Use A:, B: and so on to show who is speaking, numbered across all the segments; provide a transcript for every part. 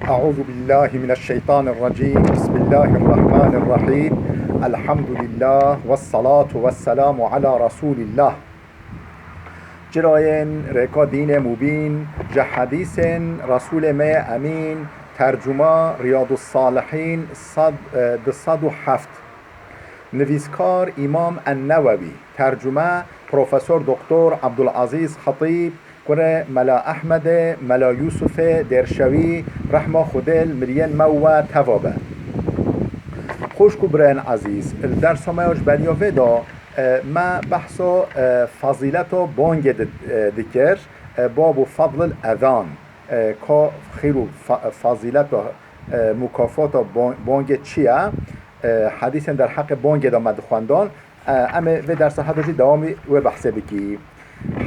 A: أعوذ بالله من الشيطان الرجيم. بسم الله الرحمن الرحيم. الحمد لله والصلاة والسلام على رسول الله. جراين ريكا دين مبين جا حديث رسول ما أمين ترجمة رياض الصالحين صد حفت. نویسکار امام النووي. ترجمه پروفسور دکتر عبدالعزیز خطیب كره ملا أحمد ملا يوسف درشوي رحمة خدل مريان مو توابه. خوش كبران عزيز الدرس ما يوش بريا ودا ما بحثو فضيلتو بانج دكر باب فضل الأذان كا خيرو فضيلتو مكافات بانج چيه حديثا در حق بانج دا مدخواندان اما في درس حدثي دوامي و بحثه بكي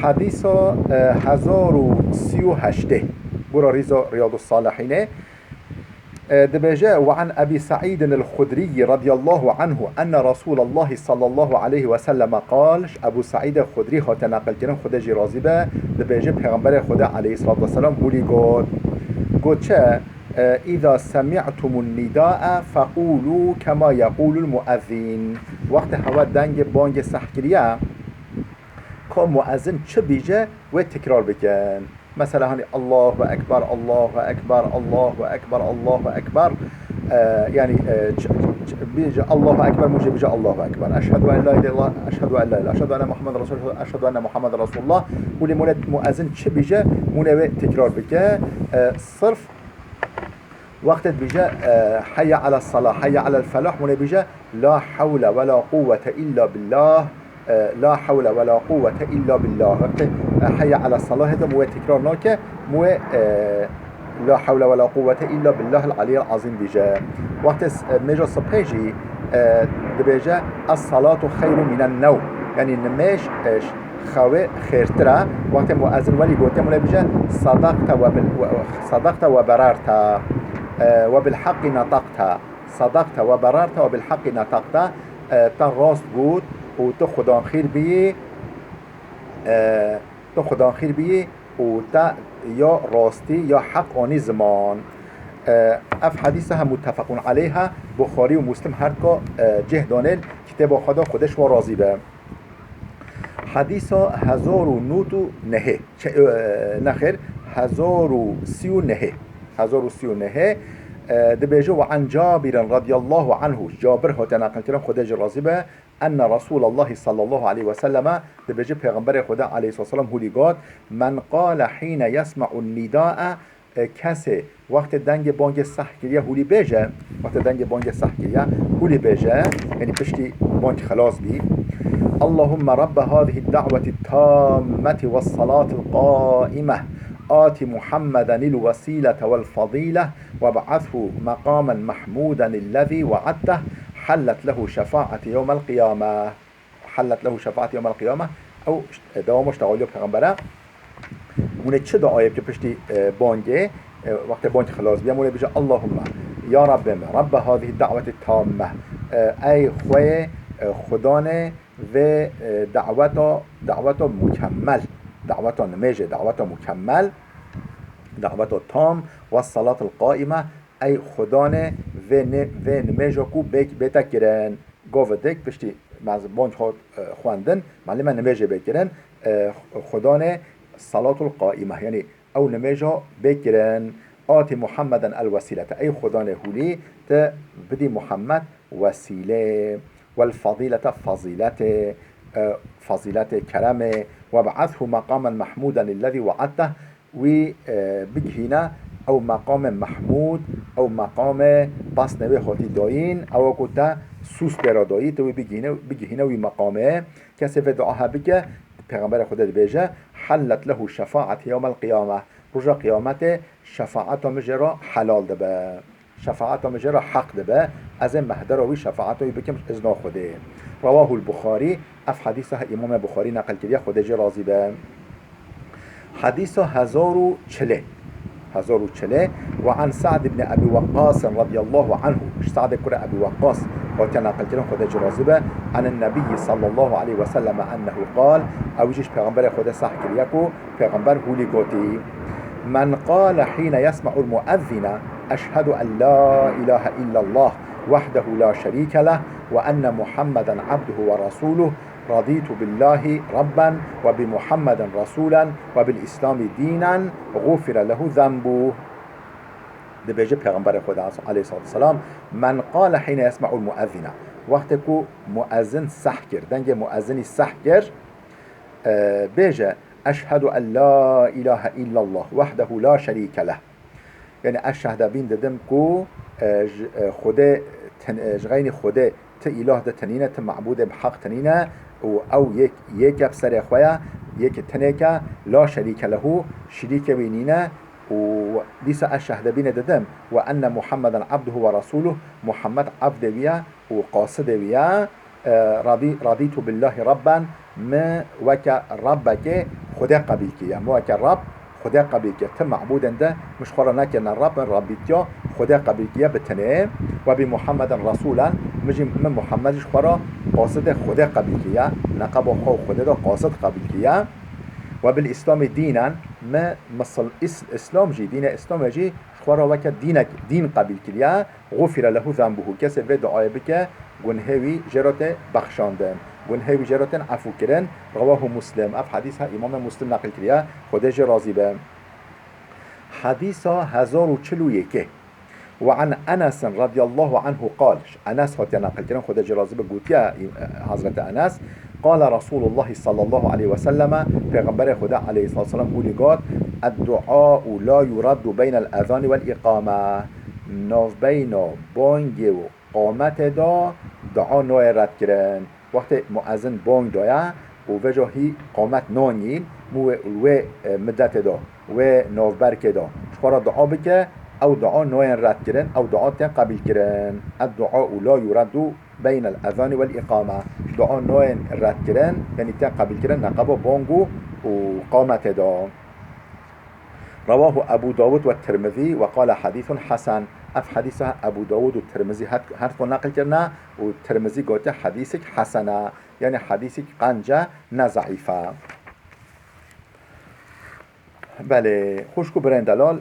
A: حديث 1038 برا رياض الصالحين دبجاء وعن أبي سعيد الخدري رضي الله عنه أن رسول الله صلى الله عليه وسلم قال أبو سعيد الخدري خاطر نقل كرم خدا جرازبه دبجاء پیغمبر خدا عليه الصلاة والسلام هولي قد چه إذا سمعتم النداء فقولوا كما يقول المؤذن وقت هوا دنگ بانگ سحکریه که مؤذن چه بیجه و تکرار بکن مثلا هنی الله اکبر الله اکبر الله اکبر الله اکبر يعني بيجي الله اكبر موجه بيجي الله اكبر اشهد ان لا اله الا الله اشهد ان لا اله اشهد ان محمد رسول الله اشهد ان محمد رسول الله ولي مؤذن چه بیجه مونه تکرار بکن صرف وقت بيجا حي على الصلاة حي على الفلاح من بيجا لا حول ولا قوة إلا بالله لا حول ولا قوة إلا بالله وقت حي على الصلاة هذا مو تكرار ناكه مو لا حول ولا قوة إلا بالله العلي العظيم بيجا وقت ميجا صبحيجي بيجا الصلاة خير من النوم يعني نماش خوي خيرترا وقت مؤذن ولي قلت من بيجا صدقت وبررت وبالحق نطقت صدقت وبررت وبالحق نطقت تراست بود و تو خدا خیر بیه و تا یا راستی یا حق آنی زمان اف حدیث هم متفقون علیها بخاری و مسلم هر که جهدانل کتاب خدا خودش و راضی به حدیث 1039 نخیر 1039 دبيجو وعن جابر رضي الله عنه جابر هو تناقل كلام خدا جرازبه أن رسول الله صلى الله عليه وسلم دبيجو پیغمبر خدا عليه الصلاة والسلام هولي قاد من قال حين يسمع النداء كسي وقت دنگ بانگ سحكرية هولي بيجا وقت دنگ بانگ سحكرية هولي بيجا يعني بشتي بانگ خلاص بي اللهم رب هذه الدعوة التامة والصلاة القائمة آت محمدا الوسيلة والفضيلة وابعثه مقاما محمودا الذي وعدته حلت له شفاعة يوم القيامة أو دوامش تقوليه پیغمبره مونه چه دعایه که پشتی بانگه وقت بانگ خلاص بیا مونه بجه اللهم یا رب هذه الدعوة التامة ای خواه خدانه و دعوت مکمل دعوت نمیجه دعوت مکمل دعوت تام و الصلاة القائمة ای خدانه و نمیجه کو بتکرن گوه دک پشتی بانج خواندن معلم نمیجه بکرن خدانه صلاة القائمة یعنی او نمیجه بکرن آت محمدا الوسیلة ای خدانه هولی تا بدی محمد وسیله والفضيلة فضيلة كرمه وابعثه مقاما محمودا الذي وعدته وبجهنا أو مقام محمود أو مقام بس نوي خاطي داين أو كتا سوس برادائي تو بجهنا ومقامه كسي في دعاها بك پیغمبر خدا بيجا حلت له شفاعة يوم القيامة رجا قيامته شفاعة مجرى حلال دبا شفاعت مجرى حق دبا از مهدر وی شفاعت وی بکم ازنا خوده رواه البخاري اف حدیث امام بخاری نقل کردی خوده جی راضی به حدیث 1040 وعن سعد بن ابي وقاص رضي الله عنه سعد كر ابي وقاص وكان نقل كلام خوده جی راضی به عن النبي صلى الله عليه وسلم انه قال اوجش پیغمبر خوده صح کریکو پیغمبر هولی گوتی من قال حين يسمع المؤذن أشهد أن لا إله إلا الله وحده لا شريك له وأن محمدا عبده ورسوله رضيت بالله ربا وبمحمد رسولا وبالإسلام دينا غفر له ذنبه. دبیجه پیغمبر خدا علیه الصلاة والسلام من قال حين يسمع المؤذن وقتی که مؤذن صح کرد دنگ مؤذنی صح کرد بیجه اشهد ان لا اله الا الله وحده لا شريك له یعنی اشهد بین ددم که خدا جغین خدا ت اله ده تنینه ت معبود بحق تنینه او یک بسر خواه یک تنیکه لا شریک له شریک بینینه وديس أشهد بين ددم وأن محمدا عبده ورسوله محمد عبد بيا وقاصد بيا رضيت بالله ربا ما وك ربك خدا قبيلك يا ما وك رب خدا قبيلك تم معبود ده مش خرناك أن الرب ربيتيا خدا قبيلك يا بتنام وبمحمد رسولا مجي من محمد خرا قاصد خدا قبيلك يا نقب خو خدا ده قاصد قبيلك يا وبالإسلام دينا ما مصل إسلام جي دين إسلام جي خورا وك دينك دين قبيل كليا غفر له ذنبه كسر في دعاء بك جنهوي جرات بخشاندن جنهوي جرات عفو كرن رواه مسلم أف حديثها إمام مسلم نقل كليا خدش راضي به حديثا 1041 وعن أنس رضي الله عنه قال أنس هاتي نقل كرن خدش راضي به قوتيا حضرت أنس قال رسول الله صلى الله عليه وسلم پیغمبر خدا عليه الصلاة والسلام بودی گفت الدعاء لا يرد بين الأذان والإقامة ناف بين بانگ و قامت دا دعا نوع رد کرن وقت مؤذن بانگ دایا و وجهی قامت نانیل و مدت دا و ناف برک دا شخورا دعا بکه او دعا نوع رد کرن او دعا تن قبل کرن الدعاء لا يرد بين الأذان والإقامة دعا نوع رد کرن یعنی تن قبل کرن نقبا بانگو و قامت دا رواه أبو داود والترمذي وقال حديث حسن اف حديثها أبو داود والترمذي هر نقل کرنا والترمذي قلت حديثك حسنة يعني حديثك قنجة نزعيفة. بله خوشکو برین دلال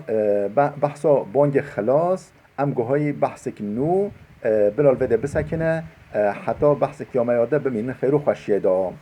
A: بحثا بانگ خلاص ام گوهای بحثک نو بلال وده بسکنه حتی بحثک یامه یاده بمین خیرو خوشیه دا